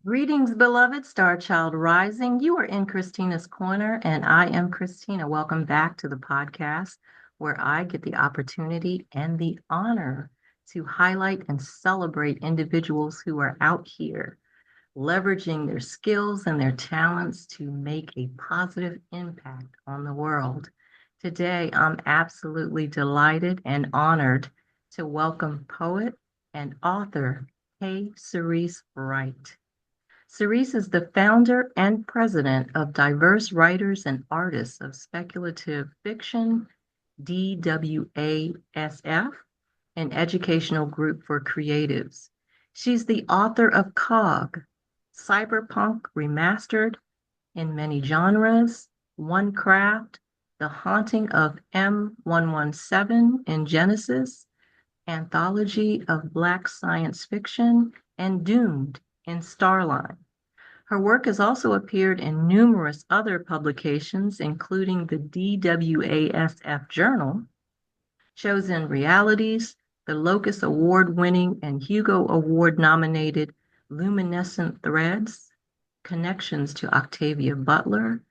Greetings, beloved Star Child Rising. You are in Christina's Corner, and I am Christina. Welcome back to the podcast where I get the opportunity and the honor to highlight and celebrate individuals who are out here leveraging their skills and their talents to make a positive impact on the world. Today, I'm absolutely delighted and honored to welcome poet and author Ceres Wright. Cerise is the founder and president of Diverse Writers and Artists of Speculative Fiction, DWASF, an educational group for creatives. She's the author of COG, Cyberpunk Remastered in Many Genres, One Craft, The Haunting of M117 in Genesis, Anthology of Black Science Fiction, and Doomed in Starline. Her work has also appeared in numerous other publications, including the DWASF Journal, Chosen Realities, the Locus Award winning and Hugo Award nominated Luminescent Threads, Connections to Octavia Butler,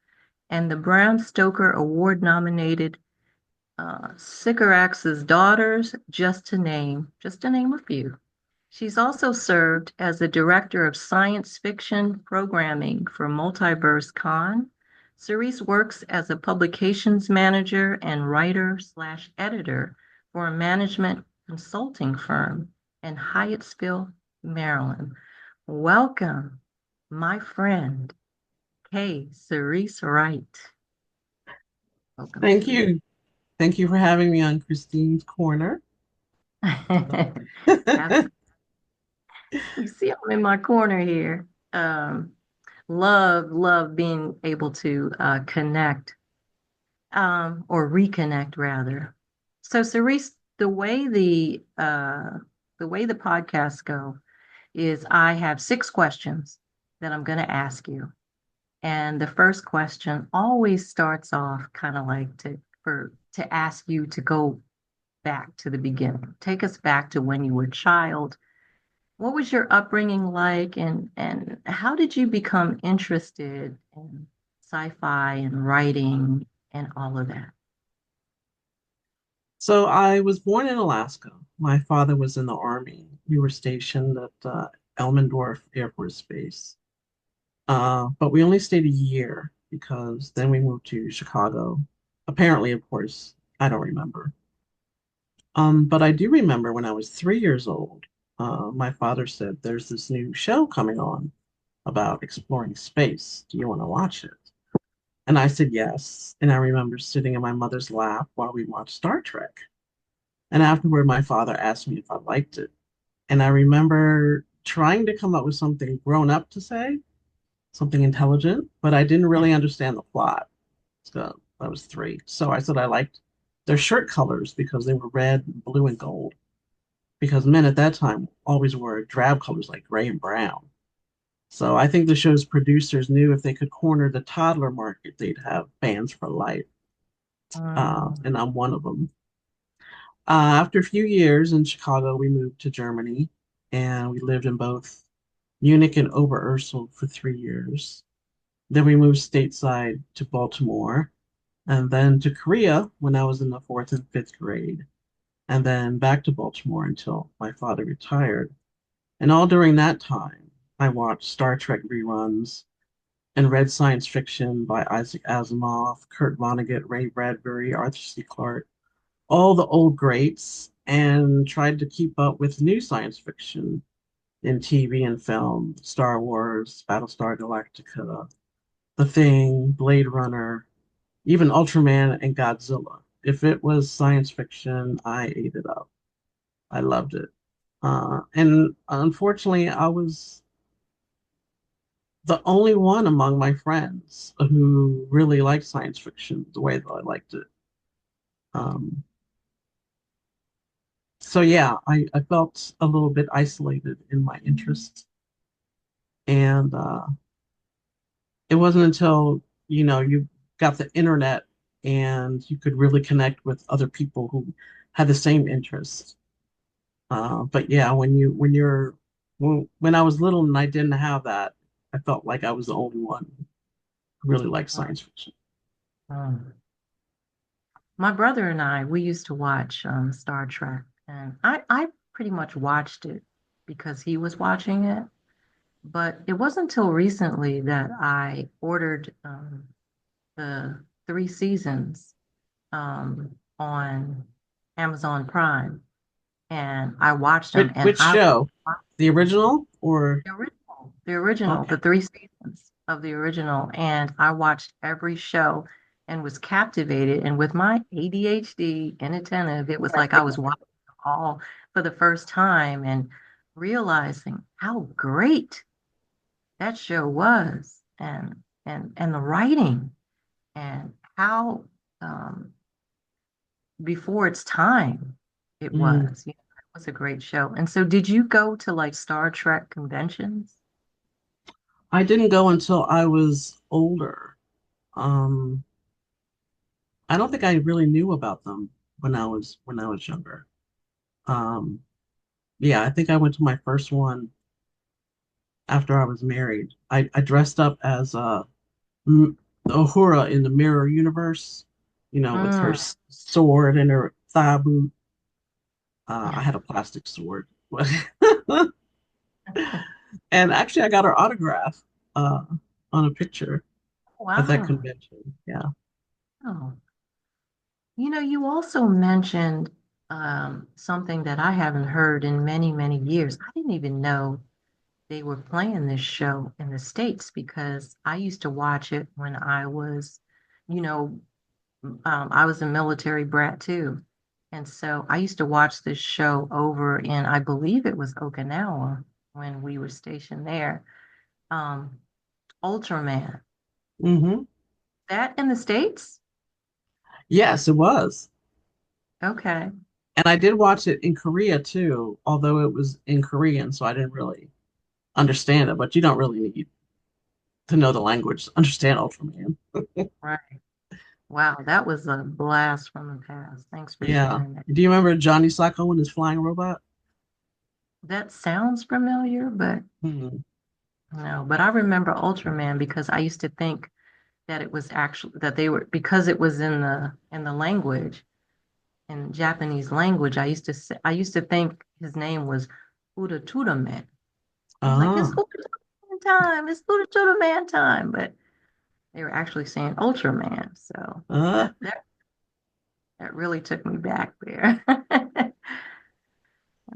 and the Bram Stoker Award nominated Sycorax's Daughters, just to name a few. She's also served as the director of science fiction programming for Multiverse Con. Cerise works as a publications manager and writer slash editor for a management consulting firm in Hyattsville, Maryland. Welcome, my friend, Ceres Wright. Welcome Thank to the you. Thank you for having me on Christine's Corner. Absolutely. You see, I'm in my corner here. Love being able to connect or reconnect rather. So, Cerise, the way the podcasts go is I have six questions that I'm going to ask you, and the first question always starts off kind of like to ask you to go back to the beginning, take us back to when you were a child. What was your upbringing like, and how did you become interested in sci-fi and writing and all of that? So I was born in Alaska. My father was in the Army. We were stationed at Elmendorf Air Force Base. But we only stayed a year because then we moved to Chicago. Apparently, of course, I don't remember. But I do remember when I was 3 years old, my father said, "There's this new show coming on about exploring space. Do you want to watch it?" And I said yes. And I remember sitting in my mother's lap while we watched Star Trek. And afterward, my father asked me if I liked it. And I remember trying to come up with something grown up to say, something intelligent, but I didn't really understand the plot. So I was 3. So I said I liked their shirt colors because they were red, blue, and gold. Because men at that time always wore drab colors like gray and brown. So I think the show's producers knew if they could corner the toddler market, they'd have fans for life. Mm, And I'm one of them. After a few years in Chicago, we moved to Germany, and we lived in both Munich and Oberursel for 3 years. Then we moved stateside to Baltimore, and then to Korea when I was in the fourth and fifth grade, and then back to Baltimore until my father retired. And all during that time, I watched Star Trek reruns and read science fiction by Isaac Asimov, Kurt Vonnegut, Ray Bradbury, Arthur C. Clarke, all the old greats, and tried to keep up with new science fiction in TV and film, Star Wars, Battlestar Galactica, The Thing, Blade Runner, even Ultraman and Godzilla. If it was science fiction, I ate it up. I loved it. And unfortunately, I was the only one among my friends who really liked science fiction the way that I liked it. Um, so yeah, I felt a little bit isolated in my interests. And it wasn't until, you got the internet and you could really connect with other people who had the same interests. But yeah, when I was little and I didn't have that, I felt like I was the only one who really liked Mm, science fiction. mm. My brother and I, we used to watch Star Trek, and I pretty much watched it because he was watching it. But it wasn't until recently that I ordered the three seasons on Amazon Prime, and I watched them, and Which I show? The original or the original, okay. the three seasons of the original, and I watched every show and was captivated. And with my ADHD inattentive, it was like I was watching them all for the first time and realizing how great that show was, and the writing and how um, before its time it Mm. was. It was a great show. And so, did you go to like Star Trek conventions? I didn't go until I was older. Um, I don't think I really knew about them when I was younger. Um, yeah, I think I went to my first one after I was married. I dressed up as Uhura in the Mirror Universe, you know, with her Mm. sword and her thigh boot. I had a plastic sword, and actually, I got her autograph uh, on a picture at that Wow. convention. Yeah. Oh. You also mentioned something that I haven't heard in many, many years. I didn't even know they were playing this show in the States because I used to watch it when I was, you know, I was a military brat too. And so I used to watch this show over in, I believe it was Okinawa when we were stationed there. Um, Ultraman. Hmm. That in the States? Yes, it was. Okay. And I did watch it in Korea too, although it was in Korean, so I didn't really understand it. But you don't really need to know the language to understand Ultraman. Right. Wow, that was a blast from the past. Thanks for Yeah. sharing that. Do you remember Johnny Sacco and his flying robot? That sounds familiar, but Hmm. no. But I remember Ultraman because I used to think that it was actually that they were because it was in the language in Japanese language. I used to think his name was Uda Tuda Man. I was like, it's Ah. Uda Tuda Man time. It's Uda Tuda Man time. But they were actually saying Ultraman. So Uh, that really took me back there.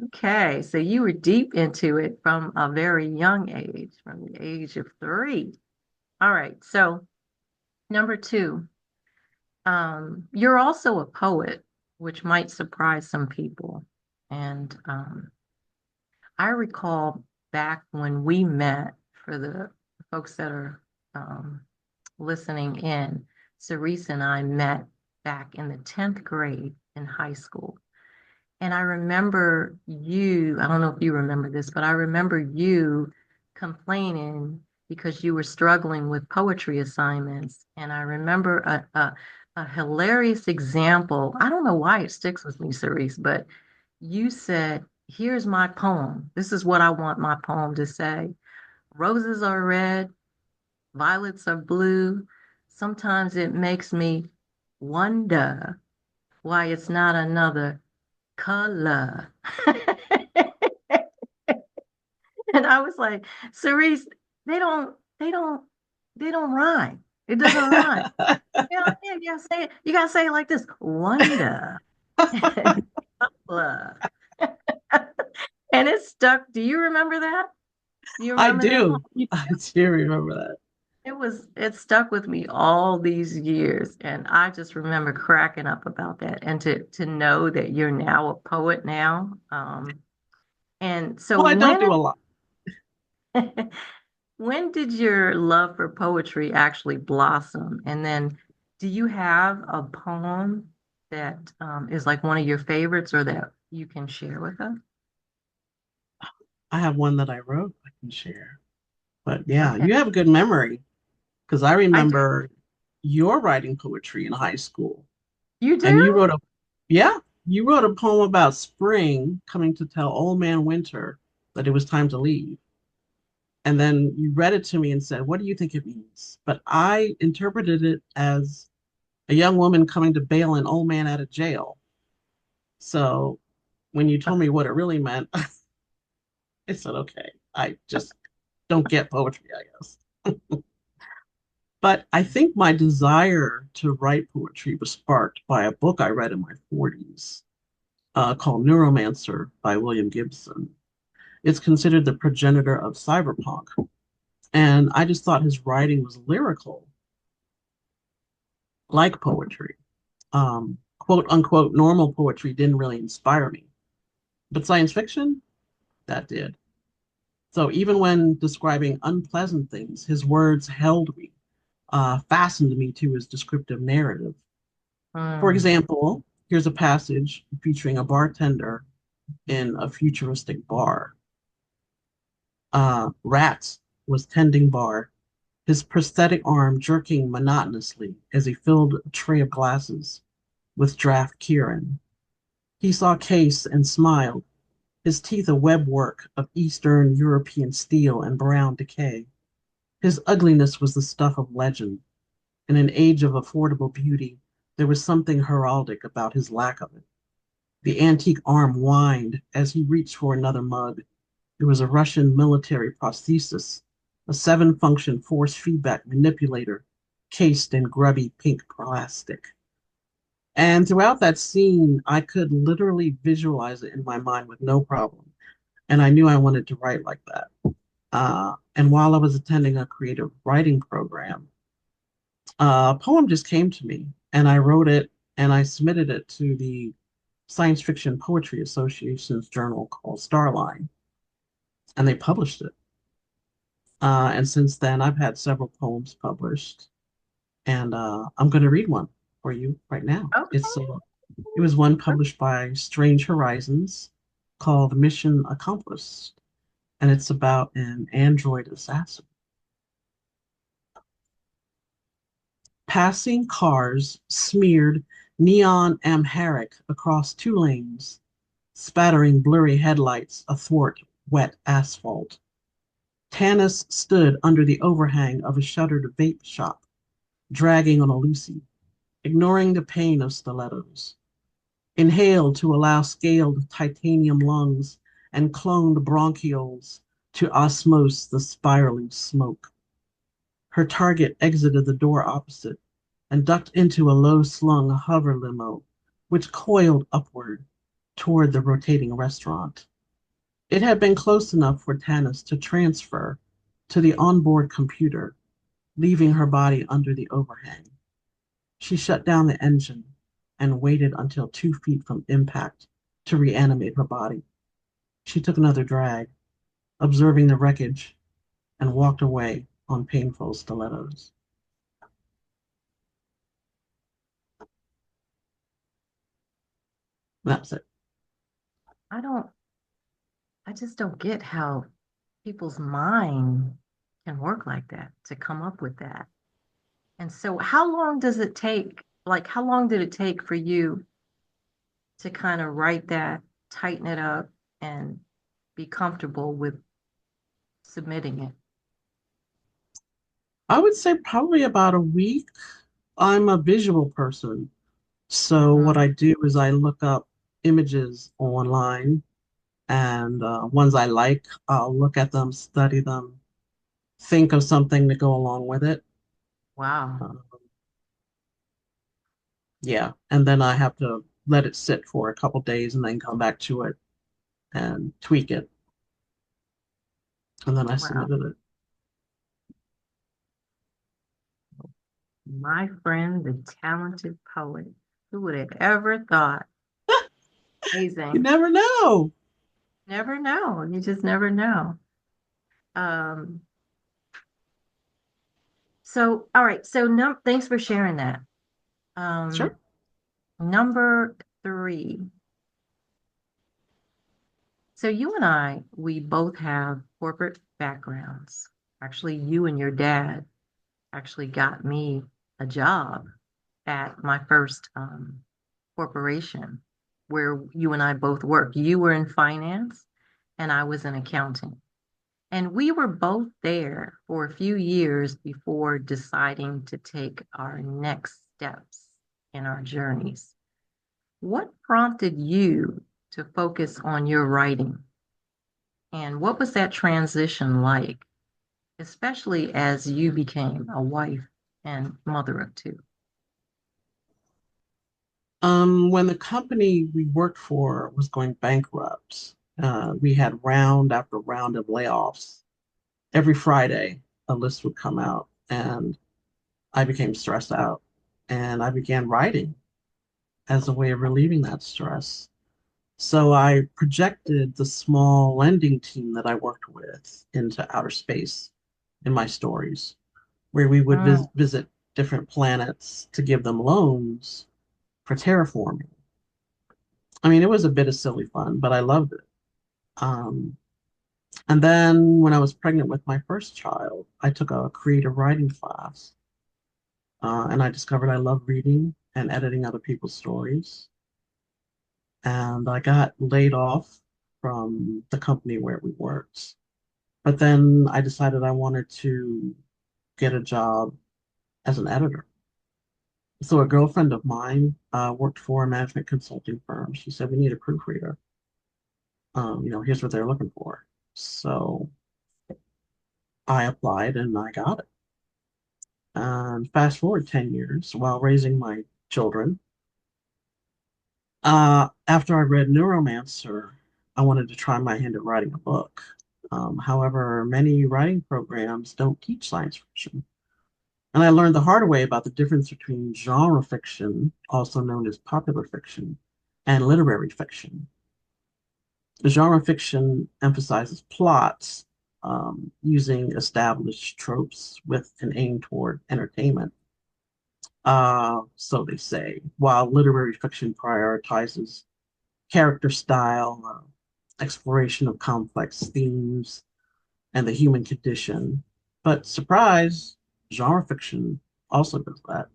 Okay, so you were deep into it from a very young age, from the age of 3. All right, so number 2, you're also a poet, which might surprise some people. And I recall back when we met, for the folks that are um, listening in, Cerise and I met back in the 10th grade in high school. And I remember you, I don't know if you remember this, but I remember you complaining because you were struggling with poetry assignments. And I remember a hilarious example. I don't know why it sticks with me, Cerise, but you said, here's my poem. This is what I want my poem to say. Roses are red, violets are blue. Sometimes it makes me wonder why it's not another color. And I was like, Cerise, they don't, they don't, they don't rhyme. It doesn't rhyme. You gotta say it like this. Wonder. Color. And it stuck. Do you remember that? Do you I remember that do. poem? I do remember that. It stuck with me all these years. And I just remember cracking up about that. And to know that you're now a poet now. And so Well, I don't do a lot. when did your love for poetry actually blossom? And then do you have a poem that is like one of your favorites or that you can share with us? I have one that I wrote I can share. But yeah, Okay. you have a good memory because I I do. remember you're writing poetry in high school. You And you do? wrote a, yeah, you wrote a poem about spring coming to tell old man winter that it was time to leave. And then you read it to me and said, "What do you think it means?" But I interpreted it as a young woman coming to bail an old man out of jail. So when you told me what it really meant, I said, okay, I just don't get poetry, I guess. But I think my desire to write poetry was sparked by a book I read in my 40s called Neuromancer by William Gibson. It's considered the progenitor of cyberpunk. And I just thought his writing was lyrical, like poetry. Quote unquote normal poetry didn't really inspire me, but science fiction, that did. So even when describing unpleasant things, his words held me, fastened me to his descriptive narrative. For Mm. example, here's a passage featuring a bartender in a futuristic bar. Rats was tending bar, his prosthetic arm jerking monotonously as he filled a tray of glasses with draft Kieran. He saw Case and smiled, his teeth a webwork of Eastern European steel and brown decay. His ugliness was the stuff of legend. In an age of affordable beauty, there was something heraldic about his lack of it. The antique arm whined as he reached for another mug. It was a Russian military prosthesis, a seven-function force feedback manipulator cased in grubby pink plastic. And throughout that scene, I could literally visualize it in my mind with no problem. And I knew I wanted to write like that. And while I was attending a creative writing program, a poem just came to me, and I wrote it and I submitted it to the Science Fiction Poetry Association's journal called Starline, and they published it. And since then, I've had several poems published, and I'm going to read one for you right now. Okay. It was one published by Strange Horizons called Mission Accomplished, and it's about an android assassin. Passing cars smeared neon amharic across two lanes, spattering blurry headlights athwart wet asphalt. Tanis stood under the overhang of a shuttered vape shop, dragging on a Lucy, ignoring the pain of stilettos. Inhaled to allow scaled titanium lungs and cloned bronchioles to osmose the spiraling smoke. Her target exited the door opposite and ducked into a low-slung hover limo, which coiled upward toward the rotating restaurant. It had been close enough for Tanis to transfer to the onboard computer, leaving her body under the overhang. She shut down the engine and waited until 2 feet from impact to reanimate her body. She took another drag, observing the wreckage, and walked away on painful stilettos. That's it. I don't, I just don't get how people's mind can work like that to come up with that. And so, how long does it take? Like, how long did it take for you to kind of write that, tighten it up, and be comfortable with submitting it? I would say probably about a week. I'm a visual person. So what Hmm. I do is I look up images online and ones I like, I'll look at them, study them, think of something to go along with it. Wow. Uh, yeah, and then I have to let it sit for a couple days and then come back to it and tweak it, and then I Wow. submitted it. My friend, the talented poet. Who would have ever thought? You Amazing. never know. Never know. You just never know. Um, so, all right. So, thanks for sharing that. Um, Sure. number three. So, you and I, we both have corporate backgrounds. Actually, you and your dad actually got me a job at my first corporation where you and I both worked. You were in finance and I was in accounting. And we were both there for a few years before deciding to take our next steps in our journeys. What prompted you to focus on your writing? And what was that transition like, especially as you became a wife and mother of two? When the company we worked for was going bankrupt, we had round after round of layoffs. Every Friday, a list would come out, and I became stressed out. And I began writing as a way of relieving that stress. So I projected the small lending team that I worked with into outer space in my stories, where we would Mm, visit different planets to give them loans for terraforming. I mean, it was a bit of silly fun, but I loved it. Um, and then when I was pregnant with my first child, I took a creative writing class, and I discovered I love reading and editing other people's stories. And I got laid off from the company where we worked. But then I decided I wanted to get a job as an editor. So a girlfriend of mine worked for a management consulting firm. She said, we need a proofreader. Here's what they're looking for. So I applied and I got it. And fast forward 10 years while raising my children. After I read Neuromancer, I wanted to try my hand at writing a book. However, many writing programs don't teach science fiction. And I learned the hard way about the difference between genre fiction, also known as popular fiction, and literary fiction. Genre fiction emphasizes plots using established tropes with an aim toward entertainment. So they say, while literary fiction prioritizes character style, exploration of complex themes, and the human condition. But surprise, genre fiction also does that.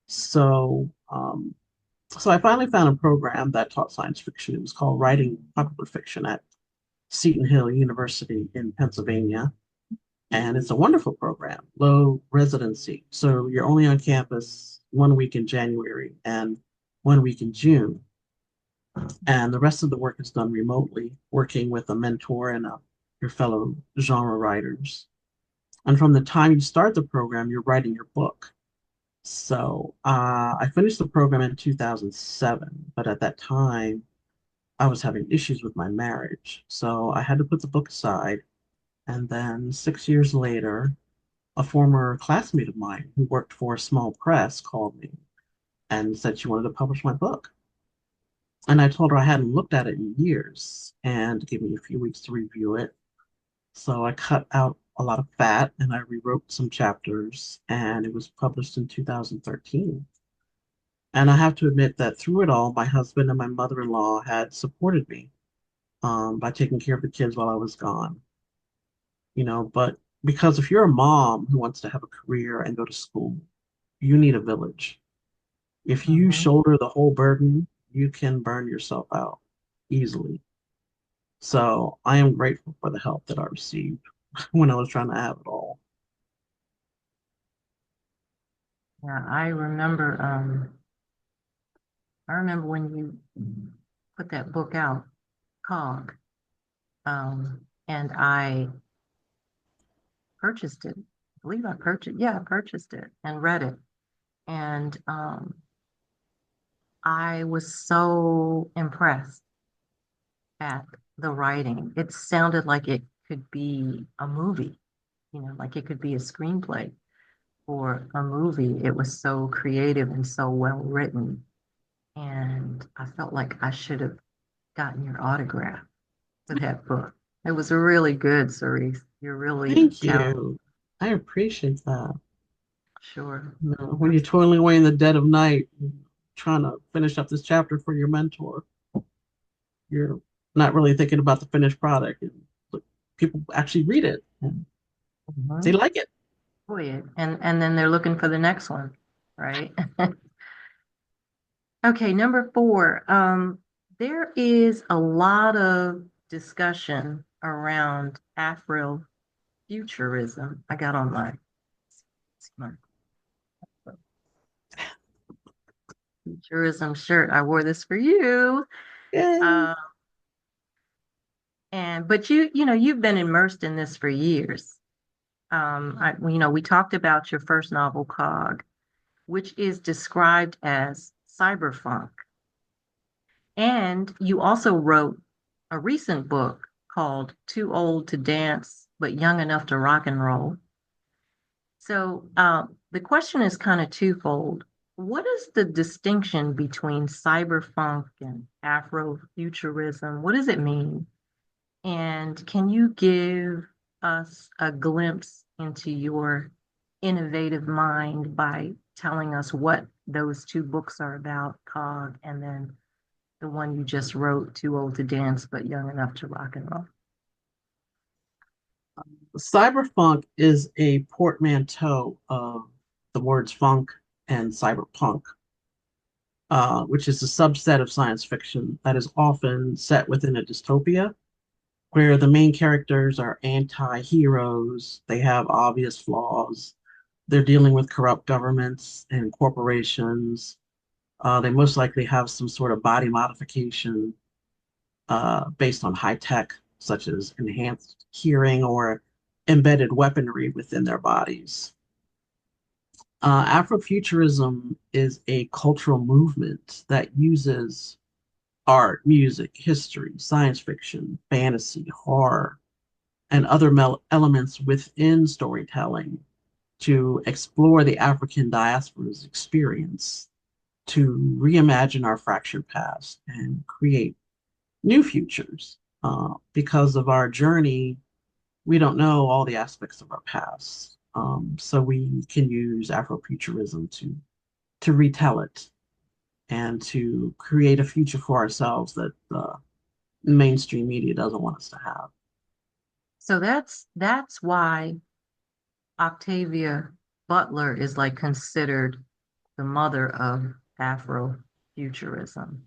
So, so I finally found a program that taught science fiction. It was called Writing Popular Fiction at Seton Hill University in Pennsylvania. And it's a wonderful program, low residency. So you're only on campus 1 week in January and 1 week in June. And the rest of the work is done remotely, working with a mentor and your fellow genre writers. And from the time you start the program, you're writing your book. So I finished the program in 2007, but at that time, I was having issues with my marriage. So I had to put the book aside. And then 6 years later, a former classmate of mine who worked for a small press called me and said she wanted to publish my book. And I told her I hadn't looked at it in years and gave me a few weeks to review it. So I cut out a lot of fat and I rewrote some chapters, and it was published in 2013. And I have to admit that through it all, my husband and my mother-in-law had supported me by taking care of the kids while I was gone. But because if you're a mom who wants to have a career and go to school, you need a village. If you mhm. shoulder the whole burden, you can burn yourself out easily. So I am grateful for the help that I received when I was trying to have it all. Yeah, I remember when you put that book out, Cog, and I purchased it. I believe I purchased it and read it. And I was so impressed at the writing. It sounded like it could be a movie, like it could be a screenplay for a movie. It was so creative and so well written. And I felt like I should have gotten your autograph for that book. It was really good, Cerise. You're really Thank talented. you. I appreciate that. Sure. When you're toiling away in the dead of night, trying to finish up this chapter for your mentor, you're not really thinking about the finished product. And people actually read it and they Mhm. like it. Boy, and then they're looking for the next one, right? Okay, number four. There is a lot of discussion around Afrofuturism. I got on my futurism shirt. I wore this for you. Yay. Uh, and but you've been immersed in this for years. We talked about your first novel, Cog, which is described as cyberpunk. And you also wrote a recent book called Too Old to Dance, but Young Enough to Rock and Roll. So the question is kind of twofold. What is the distinction between cyberpunk and Afrofuturism? What does it mean? And can you give us a glimpse into your innovative mind by telling us what those two books are about, Cog, and then the one you just wrote, Too Old to Dance, but Young Enough to Rock and Roll? Cyberpunk is a portmanteau of the words funk and cyberpunk, which is a subset of science fiction that is often set within a dystopia where the main characters are anti-heroes, they have obvious flaws, they're dealing with corrupt governments and corporations. They most likely have some sort of body modification based on high tech, such as enhanced hearing or embedded weaponry within their bodies. Afrofuturism is a cultural movement that uses art, music, history, science fiction, fantasy, horror, and other elements within storytelling to explore the African diaspora's experience, to reimagine our fractured past and create new futures. Because of our journey, we don't know all the aspects of our past. So we can use Afrofuturism to retell it and to create a future for ourselves that the mainstream media doesn't want us to have. So that's why Octavia Butler is like considered the mother of Afrofuturism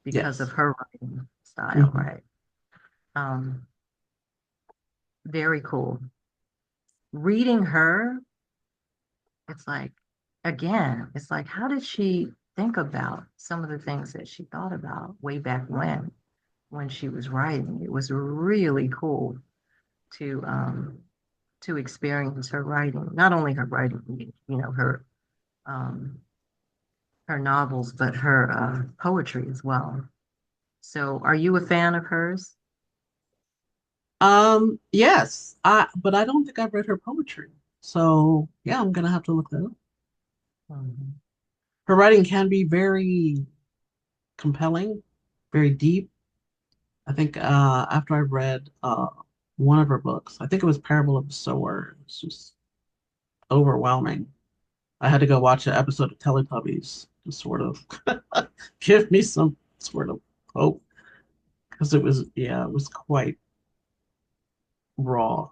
because of Yes. her writing style, Hmm. right? Um, Very cool. Reading her, it's like, again, it's like, how did she think about some of the things that she thought about way back when she was writing? It was really cool to um, to experience her writing, not only her writing, um, her novels, but her poetry as well. So, are you a fan of hers? Yes, but I don't think I've read her poetry. So yeah, I'm gonna have to look that up. Mhm. Her writing can be very compelling, very deep. I think after I read one of her books, I think it was Parable of the Sower, it's just overwhelming. I had to go watch an episode of Teletubbies to sort of give me some sort of hope because it was quite raw.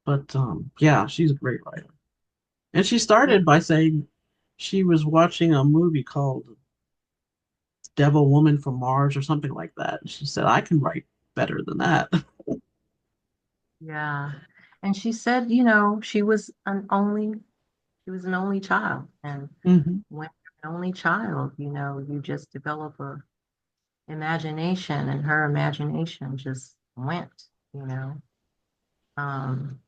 But yeah, she's a great writer. And she Yeah, started by saying she was watching a movie called Devil Woman from Mars or something like that. And she said, I can write better than that. yeah. And she said, she was an only child, and Hmm. when you're an only child, you just develop a imagination, and her imagination just went, you know. Um,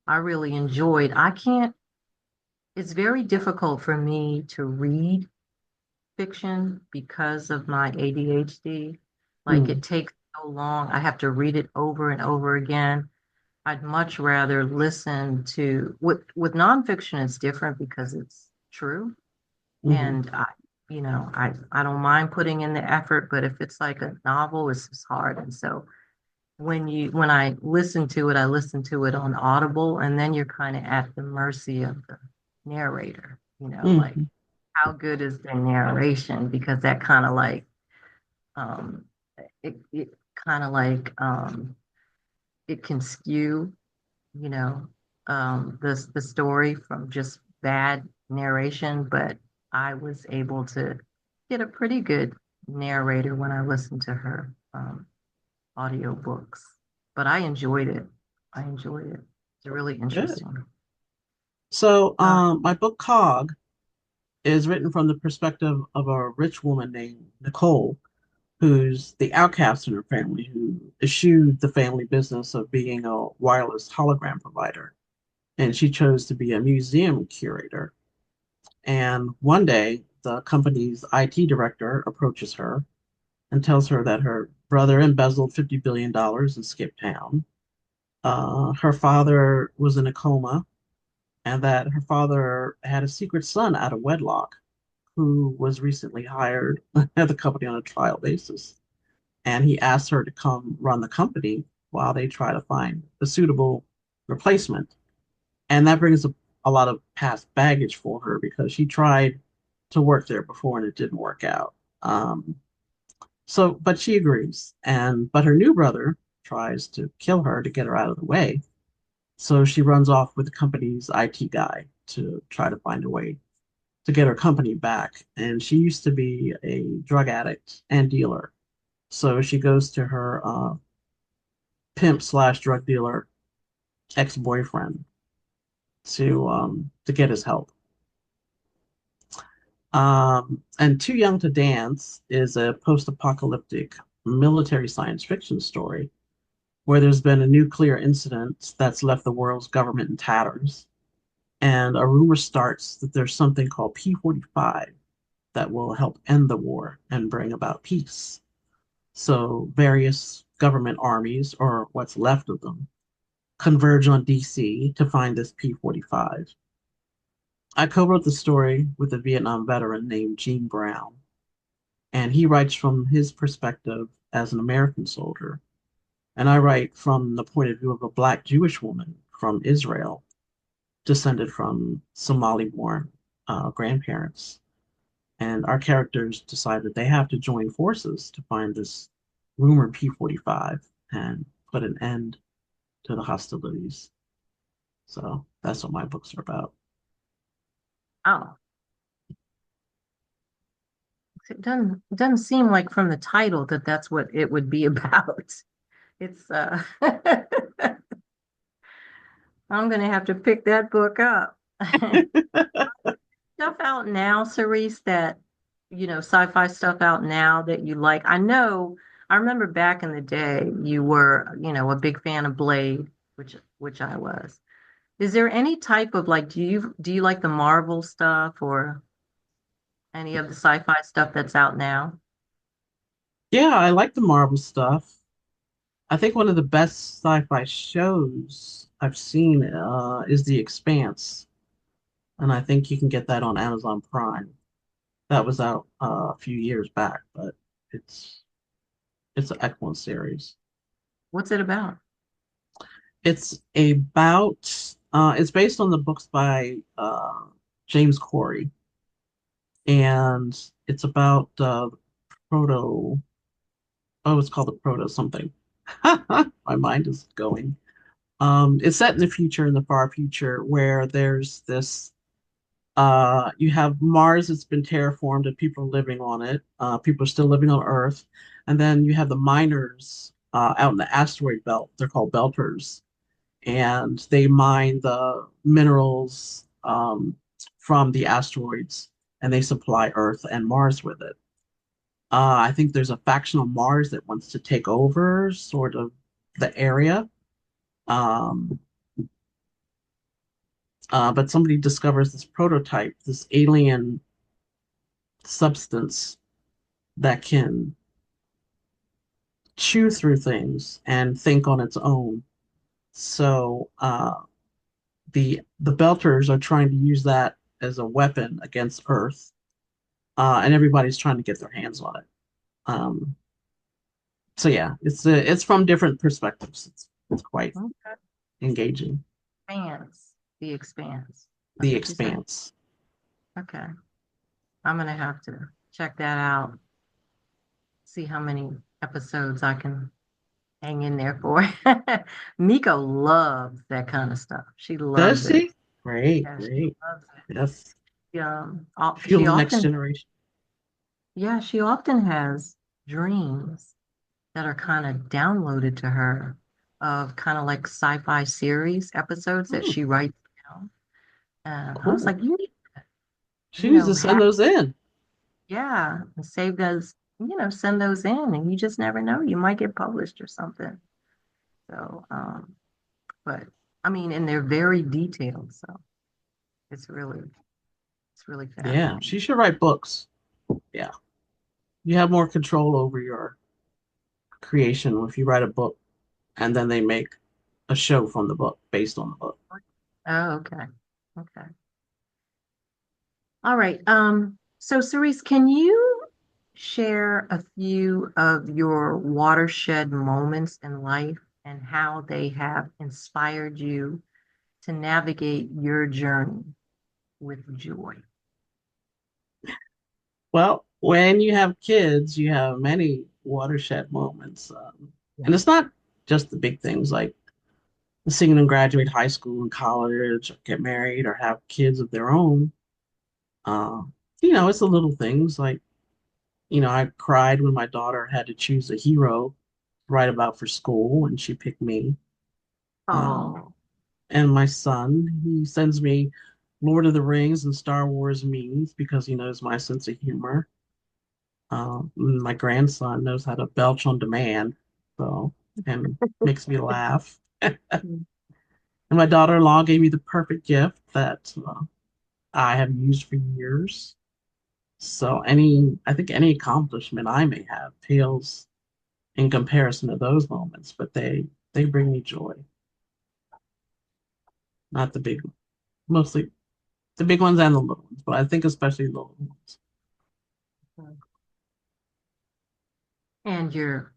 I really enjoyed. I can't. It's very difficult for me to read fiction because of my ADHD. Like Mm, it takes so long. I have to read it over and over again. I'd much rather listen to with nonfiction, it's different because it's true. hmm. And I don't mind putting in the effort, but if it's like a novel, it's just hard. And so when I I listen to it on Audible, and then you're kind of at the mercy of the narrator, like Hmm. how good is their narration? Because that kind of like um it kind of like it can skew, you know, the story from just bad narration, but I was able to get a pretty good narrator when I listened to her audiobooks, but I enjoyed it. I enjoyed it. It's really Good. interesting. So, Uh, my book Cog is written from the perspective of a rich woman named Nicole, who's the outcast in her family, who eschewed the family business of being a wireless hologram provider. And she chose to be a museum curator. And one day, the company's IT director approaches her and tells her that her brother embezzled $50 billion and skipped town. Her father was in a coma, and that her father had a secret son out of wedlock who was recently hired at the company on a trial basis. And he asked her to come run the company while they try to find a suitable replacement. And that brings a lot of past baggage for her because she tried to work there before and it didn't work out. But she agrees. But her new brother tries to kill her to get her out of the way. So she runs off with the company's IT guy to try to find a way to get her company back. And she used to be a drug addict and dealer. So she goes to her pimp slash drug dealer ex-boyfriend to get his help. And Too Young to Dance is a post-apocalyptic military science fiction story where there's been a nuclear incident that's left the world's government in tatters. And a rumor starts that there's something called P-45 that will help end the war and bring about peace. So various government armies, or what's left of them, converge on DC to find this P-45. I co-wrote the story with a Vietnam veteran named Gene Brown, and he writes from his perspective as an American soldier, and I write from the point of view of a Black Jewish woman from Israel, descended from Somali-born grandparents. And our characters decide that they have to join forces to find this rumored P-45 and put an end to the hostilities. So that's what my books are about. oh, it doesn't seem like from the title that that's what it would be about. It's I'm gonna have to pick that book up. Stuff out now, Cerise, that sci-fi stuff out now that you like. I remember back in the day you were, a big fan of Blade, which I was. Is there any type of like, do you like the Marvel stuff or any of the sci-fi stuff that's out now? Yeah, I like the Marvel stuff. I think one of the best sci-fi shows I've seen is The Expanse, and I think you can get that on Amazon Prime. That was out a few years back, but it's it's an excellent series. What's it about? It's based on the books by James Corey, and it's about proto. Oh, it's called the proto something. My mind is going. It's set in the future, in the far future, where there's this you have Mars that's been terraformed and people are living on it. People are still living on Earth. And then you have the miners out in the asteroid belt. They're called belters. And they mine the minerals from the asteroids and they supply Earth and Mars with it. I think there's a faction on Mars that wants to take over sort of the area. Um, but somebody discovers this prototype, this alien substance that can chew through things and think on its own. So the Belters are trying to use that as a weapon against Earth, and everybody's trying to get their hands on it. Um, so yeah, it's from different perspectives. It's quite Okay. engaging. Expanse. The Expanse. That's The what you said. Expanse. Okay. I'm gonna have to check that out, see how many episodes I can hang in there for. Miko loves that kind of stuff. She loves Does it. she? Great, Yeah, she great. loves Yes. it. Fuel She the next often, generation. yeah, she often has dreams. that are kind of downloaded to her of kind of like sci-fi series episodes that Hmm, she writes down. And I was cool. like, you need, She needs to send have, those in. yeah, and save those, send those in and you just never know. You might get published or something. So, but I mean, and they're very detailed. So it's really, it's really Yeah, fascinating. she should write books. Yeah. You have more control over your creation if you write a book and then they make a show from the book based on the book. Oh, okay. Okay. All right. So Cerise, can you share a few of your watershed moments in life and how they have inspired you to navigate your journey with joy? Well, when you have kids, you have many watershed moments. Yeah. And it's not just the big things like seeing them graduate high school and college, or get married, or have kids of their own. Um, it's the little things like, I cried when my daughter had to choose a hero to write about for school, and she picked me. Um, Oh, and my son, he sends me Lord of the Rings and Star Wars memes because he knows my sense of humor. My grandson knows how to belch on demand, so and makes me laugh. mm, And my daughter-in-law gave me the perfect gift that I have used for years. So I think any accomplishment I may have pales in comparison to those moments, but they bring me joy. Not the big, mostly the big ones and the little ones, but I think especially the little ones. and your,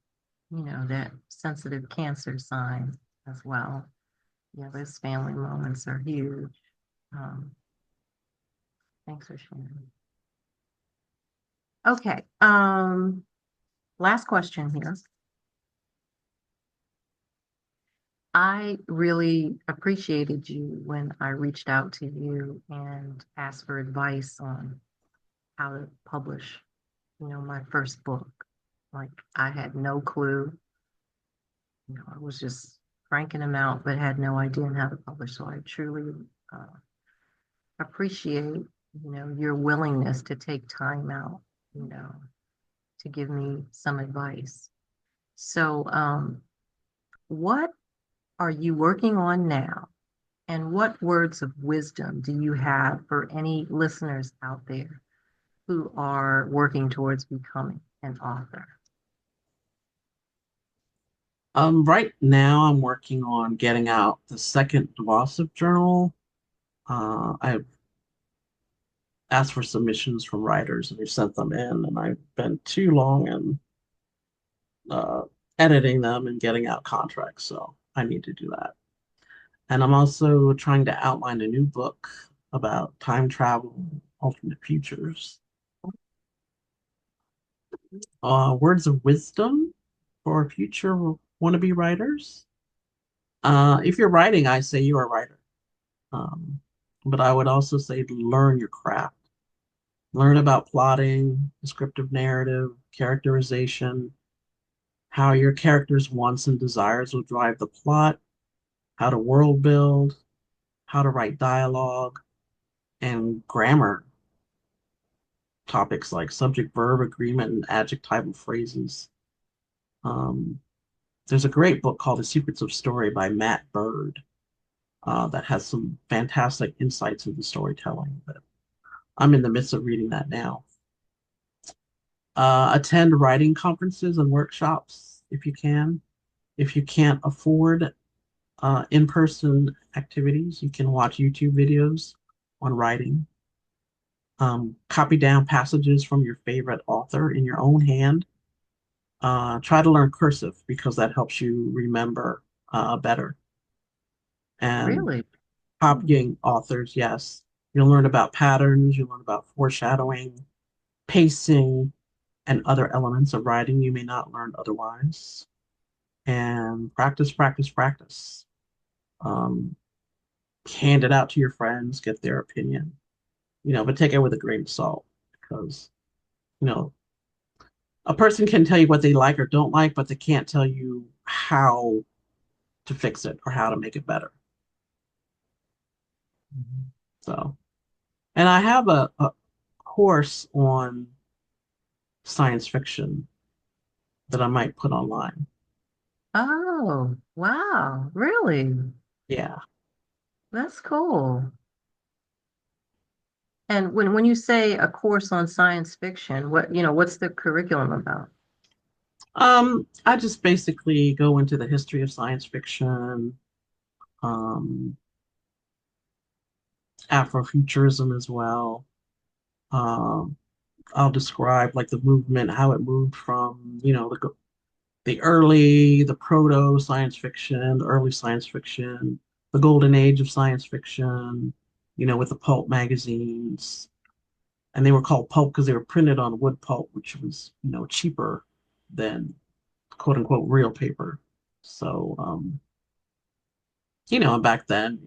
that sensitive Cancer sign as well. Yeah, those family moments are huge. Um, Thanks for sharing. Okay. Last question here. I really appreciated you when I reached out to you and asked for advice on how to publish, my first book. Like I had no clue. I was just cranking them out, but had no idea on how to publish. So I truly uh, appreciate, your willingness to take time out, you know, to give me some advice. So, what are you working on now? And what words of wisdom do you have for any listeners out there who are working towards becoming an author? Right now I'm working on getting out the second DWASF journal. I've asked for submissions from writers and we sent them in, and I've been too long in uh, editing them and getting out contracts, so I need to do that. And I'm also trying to outline a new book about time travel, alternate futures. Words of wisdom for future wannabe writers. If you're writing, I say you're a writer. Um, but I would also say learn your craft. Learn about plotting, descriptive narrative, characterization, how your character's wants and desires will drive the plot, how to world build, how to write dialogue, and grammar topics like subject verb agreement and adjectival phrases. Um, there's a great book called The Secrets of Story by Matt Bird that has some fantastic insights into storytelling. But I'm in the midst of reading that now. Attend writing conferences and workshops if you can. If you can't afford in-person activities, you can watch YouTube videos on writing. Copy down passages from your favorite author in your own hand. Try to learn cursive because that helps you remember better. And Really? Hmm. copying authors, yes. You'll learn about patterns, you'll learn about foreshadowing, pacing, and other elements of writing you may not learn otherwise. And practice, practice, practice. Um, Hand it out to your friends, get their opinion, but take it with a grain of salt because, you know, a person can tell you what they like or don't like, but they can't tell you how to fix it or how to make it better. Mhm. So, and I have a course on science fiction that I might put online. Oh, wow. Really? Yeah. That's cool. And when you say a course on science fiction, what's the curriculum about? I just basically go into the history of science fiction, um, Afrofuturism as well. Um, I'll describe like the movement, how it moved from, the proto science fiction, the early science fiction, the golden age of science fiction, with the pulp magazines. And they were called pulp because they were printed on wood pulp, which was, cheaper than quote unquote real paper. So, back then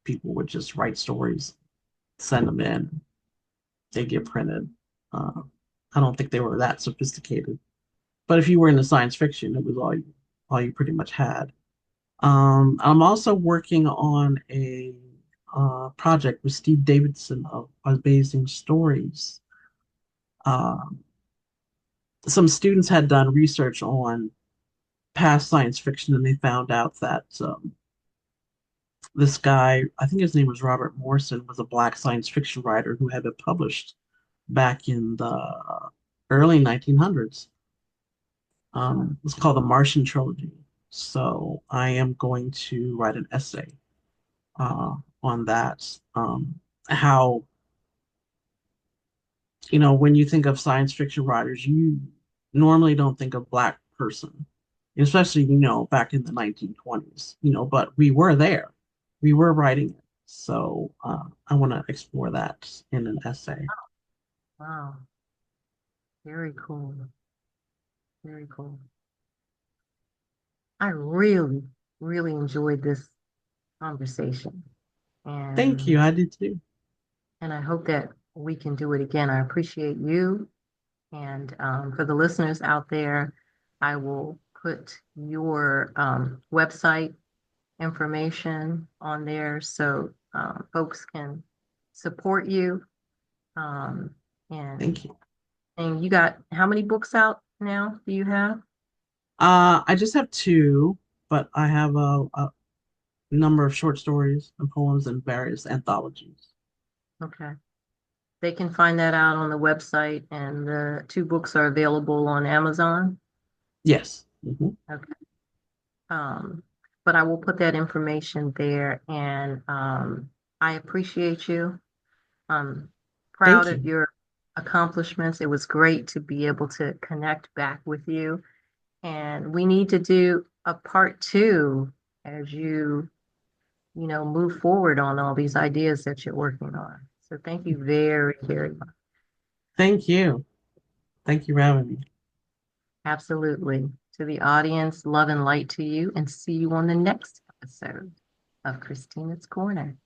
people would just write stories, send them in, they get printed. Uh, I don't think they were that sophisticated. But if you were into science fiction, it was all you pretty much had. I'm also working on a project with Steve Davidson of Amazing Stories. Um, some students had done research on past science fiction, and they found out that this guy, I think his name was Robert Morrison, was a black science fiction writer who had been published back in the early 1900s. Oh, It's called the Martian Trilogy. So I am going to write an essay on that. How, when you think of science fiction writers, you normally don't think of black person, especially, back in the 1920s, but we were there. We were writing it. So I want to explore that in an essay. wow. Very cool. Very cool. I really, really enjoyed this conversation. Thank you. And I did too. and I hope that we can do it again. I appreciate you. And for the listeners out there, I will put your website information on there so folks can support you. Um, and Thank you. and you got how many books out now do you have? I just have two, but I have a number of short stories and poems and various anthologies. Okay. They can find that out on the website, and the two books are available on Amazon. Yes. Mhm. Okay. Um, but I will put that information there, and I appreciate you. I'm proud Thank of you. your accomplishments. It was great to be able to connect back with you, and we need to do a part two as you move forward on all these ideas that you're working on. So thank you very, very much. Thank you. Thank you for having me. Absolutely. To the audience, love and light to you, and see you on the next episode of Christina's Corner.